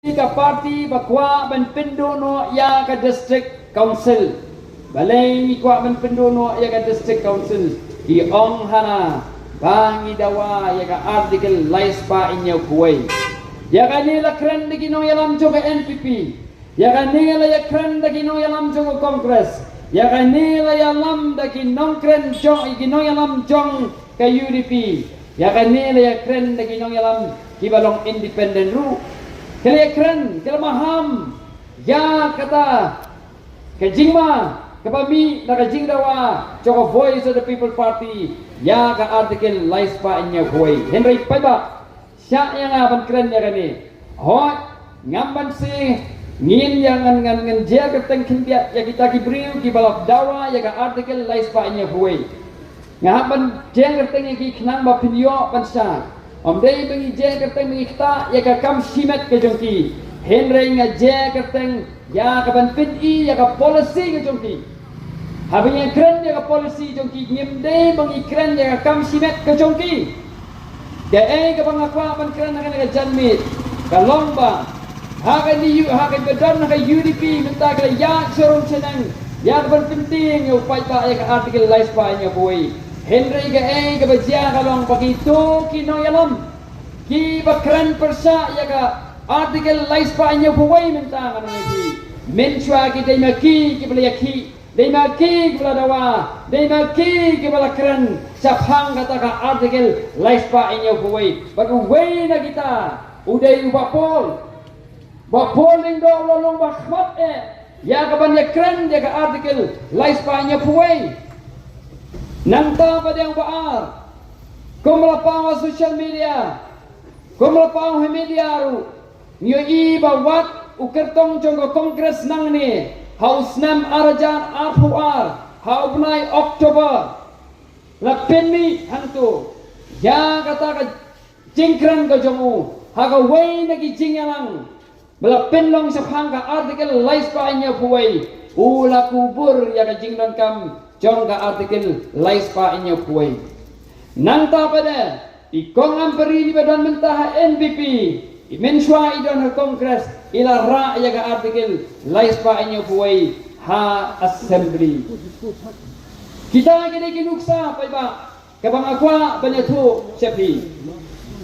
Ka parti bakwa ban pendono ya ka district council balai kwa ban pendono ya ka district council di ong hana bangi dawa ya ka artikel laispa inyo kuwai ya ka nila kren de gino yalam joga NPP ya ka nila ya kren de gino yalam joga Congress ya ka nila yalam de gino kren jong gino yalam jong ka UDP ya ka nila ya kren de gino yalam kibalong independent ru kelekren kelmaham ya kata kejingma kepami na kejing dawa joko voice of the people party ya ka artikel laispa inya koi Henry paiba sya yang aban keren ya kani hot ngamban si ngin yang ngan dia keteng kindia ya kita kibriu ki balap dawa ya ka artikel laispa inya koi ngaban dia keteng ki knang ba pinyo pansa Om dei bengi je kerteng mengikta ya ka kam simet ke jongki Henry nga je kerteng ya ka ban fit I ya ka policy ke jongki Habinya keren ya ka policy jongki ngim dei bengi keren ya ka kam simet ke jongki Ya ka bangakwa ban keren na ka janmit ka lomba ha ka ni ha ka bedan na ka UDP minta ka ya sorong senang ya ban penting yo pai ba ya ka artikel laispa nya boy Henry ka bajia kalong begitu kino yalam ki bakran persa ya ka artikel laispa nya buai minta kan lagi menchua ki dai maki ki bela yaki dai maki ki bela dawa dai maki ki bela kran saphang kata ka artikel laispa nya buai bagu wei na kita udai bapol ning do lolong bakhmat ya ka ban ya kran ya ka artikel laispa nya buai Nanta pada yang baar, kumlapang social media, kumlapang media ru, nyo iba wat ukertong jonggo kongres nang ni, haus nam arajan arpuar, haubnai Oktober, lapin mi hantu, ya kata ka jingkran ka jongu, haga wei nagi jingyalang, belapin long saphang ka artikel laispa nya buai, ula kubur ya ka jingdan kam. Jong ka artikel laispa inyo kuway. Nang pada ikong ang peri di badan mentah NPP imenswa idon ha kongres ila ra ya ka artikel laispa inyo kuway ha assembly. Kita kini kinuksa paiba kabang akwa banyatu sepi.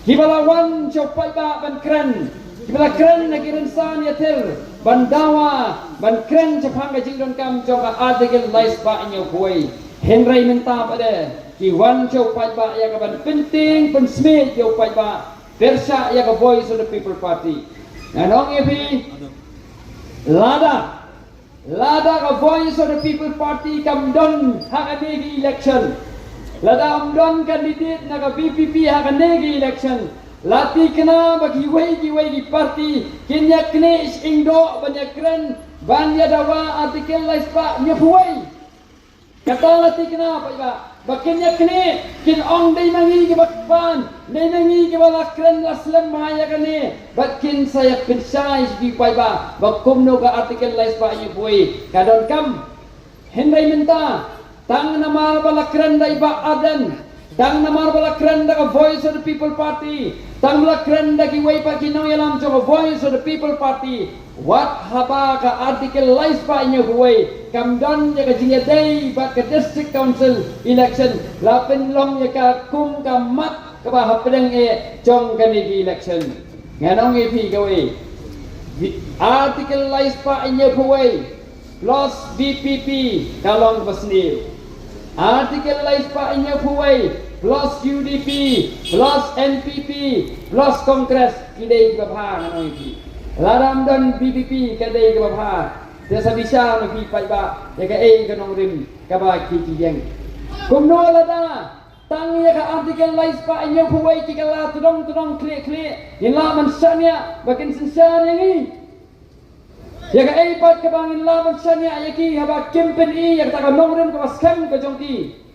Kibalawan siya paiba ban kren. Kibala kren na kirensan yatir bandawa ban kren saphang ka jingdon kam joka artikel laispa inyo kuway Henry minta pada ki wan chow paiba ya ka ban penting pensmit yo paiba versa ya ka voice of the people party nanong epi lada ka voice of the people party kamdon hakani election lada amdon candidate na ka PPP hakani election Lati kena bagi wei parti kinya kene is indo banyak keren banya dawa artikel laispa nyepuai kata lati kena pak bakinya kene kin ong dai mangi ke bakpan dai mangi ke balak keren laslam bahaya kene bakin saya pensai di pai ba bakum no ka artikel laispa nyepuai kadon kam Henry minta tang nama balak keren dai ba adan tang nama balak keren da voice of the people party tang balak keren da ki wei pa kinong yalam jo voice of the people party wat haba ka artikel laispa inyo wei kamdan ya ka jingya day bat ka district council election lapin long ya ka kum ka mat ka ba hapdang jong ka ni election nganong pi ka wei artikel laispa inyo wei plus BPP kalong basni artikel laispa inyo wei plus UDP, plus NPP, plus Kongres kidai ke bapha nanoi pi. Ladam dan BPP kidai ke bapha. Desa bisa no pi pai ba ya ka ke nong rim ka ba ki jeng. Kumno lada tang ya ka artikel laispa inyo puai ki kala tudong klik ila man sanya bakin sensan yang ya ka pat ka bangin la man sanya ya ki haba kempen ya ka nong rim ka skam ka jongki.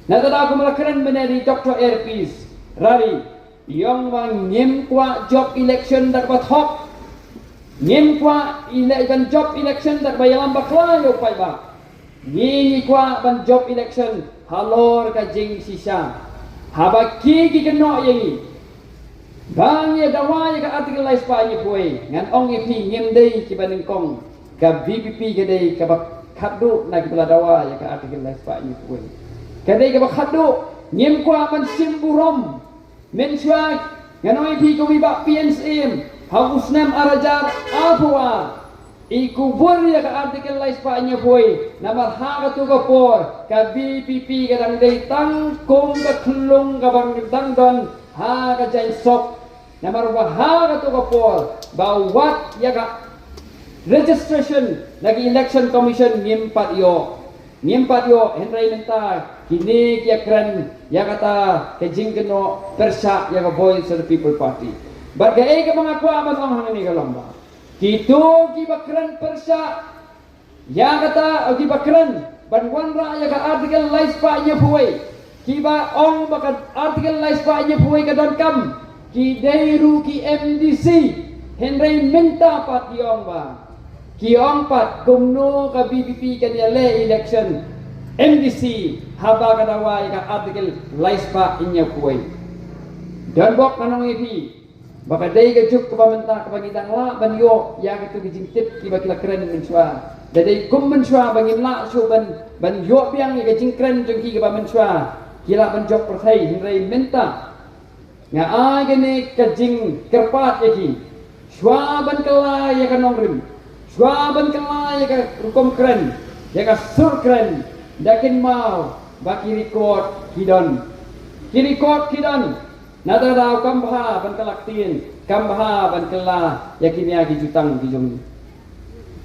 Nada aku melakran menjadi Dr. Airpeace Rari yang mengim kwa job election dapat hop ngim kwa job election dapat bayalan bakla yo pai ba ngi kwa ban job election halor ka jing sisa haba ki keno yengi Bang ya dawa ya ka artikel lai spa nya puai ngan ong ye pi ngem dei ki baning kong ka VPP ke dei ka bak khadu na ki bala dawa ya ka artikel lai spa nya puai ka dei ka bak khadu ngem kwa man simburom men swag ngan ong ye pi ko wi bak PNSM ha usnam arajar apwa iku bor ya ka artikel lai spa nya puai namar ha ka tu ka por ka VPP ka dang dei tang kong ka klung ka bang dang don ha ka jain sok namar bahaga to kapol bawat yaga registration lagi election commission ngimpat yo henry menta kini kya kran yakata kejing keno persya yaga voice of the people party bagai ke mengaku aman orang ini kalamba kitu ki bakran persya yakata ki bakran banwan ra yaga artikel lais pa nya puai kiba ong bakat artikel lais pa nya puai kadon kam ki dairu ki MDC henry minta pat yong ba ki ong pat kumno ka BPP kan le election MDC haba kadawai ka artikel laispa inya kuai dan bok nanong ipi baka dai ka juk ka pamenta ka pangitang la ban yo ya ka tu jingtip ki bakila keren menswa dadai kum menswa bangin la so ban yo biang ka jingkren jong ki ka menswa kila ban jok perthai henry minta nga ay gani kajing kerpat yaki swaban kala ya ka nongrim swaban kala ya ka rukom kren ya ka sur kren dakin mau baki record kidon nada daw kambha ban kalaktin kambha ban kala yakimia ki jutang ki jong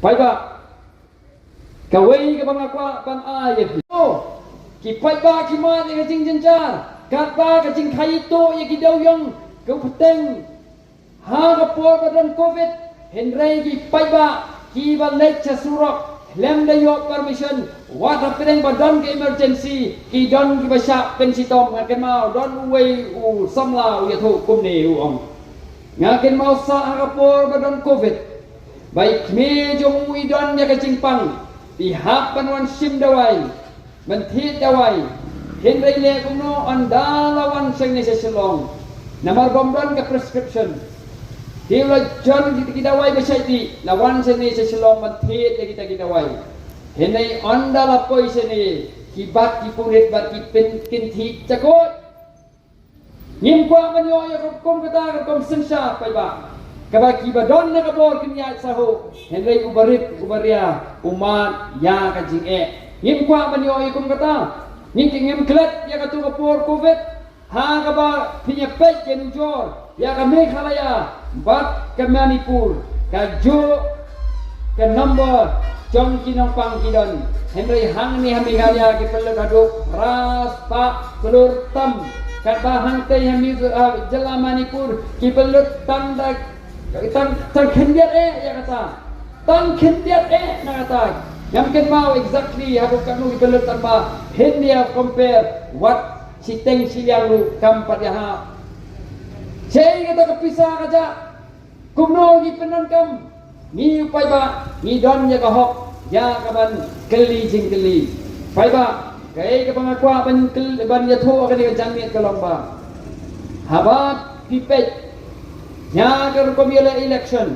pai ba kawai ka bang akwa ban ayat ki pai ba ki ma ni jing jenjar kata kacing kaito ya kidaw yung kupteng ha kapor badan covid henry ki paiba ki balet sa surok lem dayo permission wat apeng badan ke emergency ki don ki basya pensitom ngaken mau don uway u samla u yato kumne u ong ngaken mau sa ha kapor badan covid baik me jong u idon ya kacing pang pihak panwan sim dawai mentit dawai henry le kumno andalawan sang ni seselong namar bomdon ke prescription diula jon kita dawai besaiti lawan sang ni seselong manthit kita dawai henry andala poi sene kibat kipurit bat kipin kinthi cakot ngim kwa manyo ya kom kata kom sensha pai ba kaba kibadon na kabor kinya saho henry ubaria umat ya kajing ngim kwa manyo ya kom kata Ningking ngem klet ya ka tu kapor covid ha ka ba pinyapet ya nujor ya ka Meghalaya bat ka Manipur ka jo ka number jong kinong pang kidon henry hang ni Meghalaya ki pelak aduk ras pa pelur tam ka bahang te hami jela Manipur ki peluk tanda tan khendiat ya kata tan khendiat na kata Yamkin mau exactly habuk kanu ibelut tanpa India compare what si teng siliang lu kampat ya ha. Sei kata kepisah kaja. Kumno gi penon kam. Ni upai ba ni don ya kahok ya kaban keli jing keli. Pai ba kai ka pangakwa ban ya tho ka ni jamiat kalomba. Haba pipet nya ka komila election.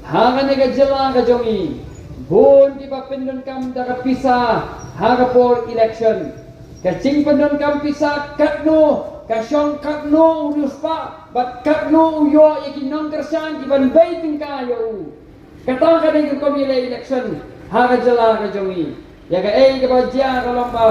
Ha ka ni ka jela ka jongi. Bun di bapendon kam daga pisah hagapor election kacing pendon kam pisah katno kasyong katno uruspa bat katno uyo ikinong kersan kiban baiting kayo kata ka ding komila election haga jala ka jongi ya ka ka bajya ka lomba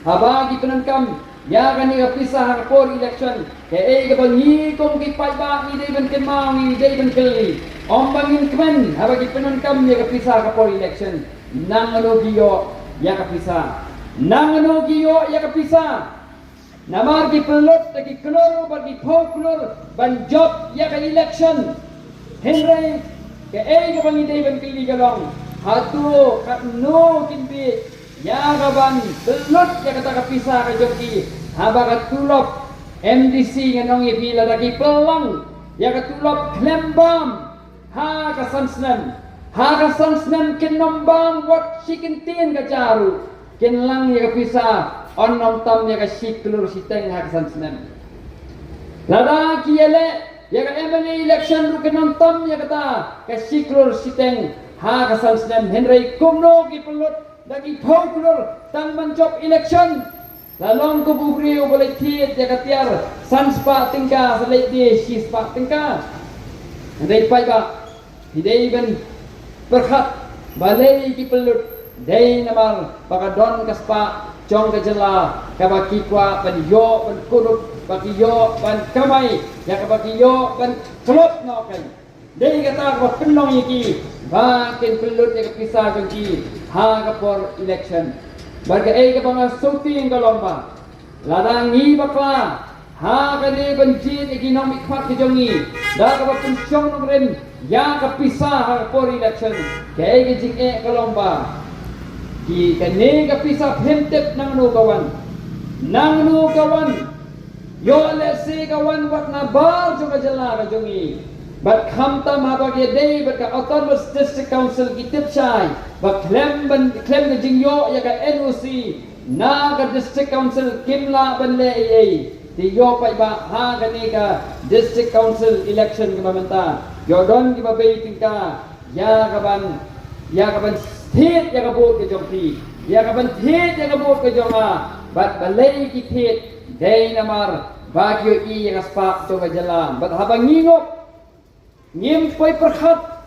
habagi pendon kam ya ka ni ka pisah hagapor election ka ka bangi kong kipai ba ni dei ban kemau ni dei ban keli Ombangin kemen, habagi penon kam ya kapisa kapor election. Nang giyo ya kapisa. Nang giyo ya kapisa. Namar ki pelot ki kloro bagi folklor ban job ya ka election. Henry ke ka pangidai ban kili galong. Hatu ka no kinbi ya ka ban pelot ya kata kapisa ka joki. Haba ka tulop MDC nganong ipila lagi pelang ya ka tulop klembam. Ha kasansnan kinombang wat sikintin ka jaru kinlang ya kapisa onom tam ya ka siklur siteng ha kasansnan Lada kiele ya ka emani election ru kenontom ya kata ka siklor siteng ha ka sansnem Henry kumno ki pelut dagi pauklor tang mencop election lalong ko bugri o boleh tiet ya katiar sanspa tingka selai di sispa tingka Henry pai ba hidai ben berkat balai ki pelut dai namar pakadon kaspa jong kejela kabaki kwa ban yo ban kurut bagi yo ban kamai ya kabaki yo ban kelot no kai dei kata ko penong yiki bakin pelut ya pisah jongki ha kapor election barga ei ka bang shooting kalomba ladangi bakla ha kali banjit economic part jongi da ka pensiong nongren ya ka pisah ha kapor election kai ke jing e kalomba ki kane ka pisah hemtep nang no kawan yo let's say kawan wat na bar jo ka jala ka jongi but khamta ma ba ge dei but ka autonomous district council ki tip chai ba klem ke jing yo ya ka NOC na ka district council kimla ban le ei ti yo pai ba ha ka ni ka district council election ki mamanta yo don ki ba bei tingka ya ka ban state ya ka bot ke jongti ya ka ban state ya ka bot ke jonga but balai ki state dei namar bagyo i yang aspak to jalan bat habang ngingop ngim poi perkhat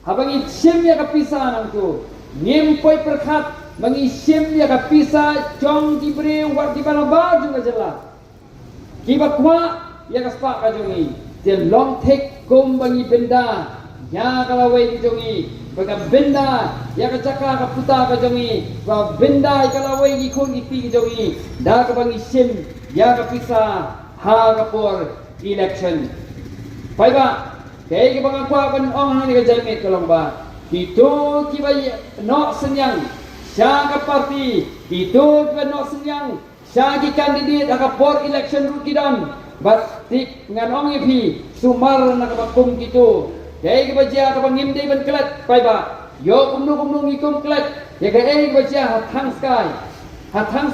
habang isim ya kapisa nang tu ngim poi perkhat mangi sim ya kapisa jong diberi wat di bala baju jalan kiba kwa ya aspak ka jongi te long take kum bangi benda ya kalawai di jongi baga benda ya ka caka ka puta ka jongi ba benda kalawai gi khon gi pi jongi da ka bangi sim ya kapisa ha kapor election pai ba kay ki bang kwa ban ong ni ka jamit kalomba itu ki ba no senyang sya ka parti itu ki no senyang sya ki kandidat ha kapor election ru kidan bat tik ngan ong pi sumar na ka kum kitu kay ki ba ja ka bangim dei ban klat pai ba yo kumnu ngikum klat ya kay ki ba ja hathang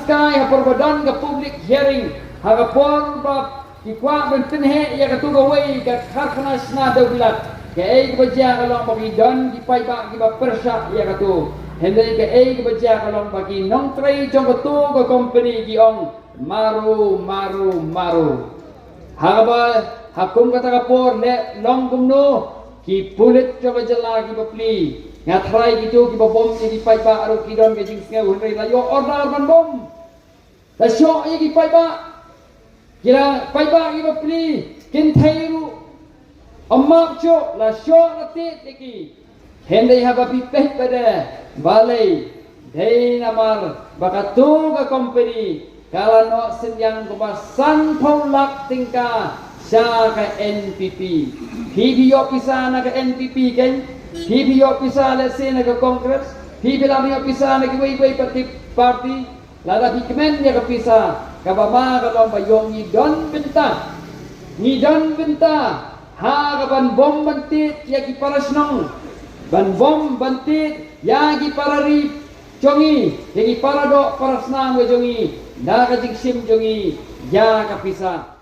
sky ha perbadan ka public hearing hagapon bab ikwa ben penhe ya katu gawai ka kharkhana sna dawlat ke ei baja kalong bagi don di pai ba ki ba persha ya katu hendai ke ei baja kalong bagi nong trai jong katu ko company ki ong maru hagaba hakum kata kapor le long gumno ki pulit jo bajala ki bapli ngathrai gitu ki bom di pai ba aru ki don ke jing snge hunrai la yo order ban bom la syo ye ki pai ba kira pai ba ki bapli kin thairu amma cho la syo ati teki hendai haba pi peh pada balai dei namar bakatu ka company kala no senyang ko san lak tingka sa ka NPP PBO pisa na ka NPP ken PBO pisa let's say na ka Congress PBO pisa na ki way party lada hikmen ya ka pisa kabama kalong bayong ni don benta ha kaban bom bantit ya ki parasnong ban bom bantit ya ki parari jongi ya ki parado parasnang we jongi da ka jiksim jongi ya ka pisa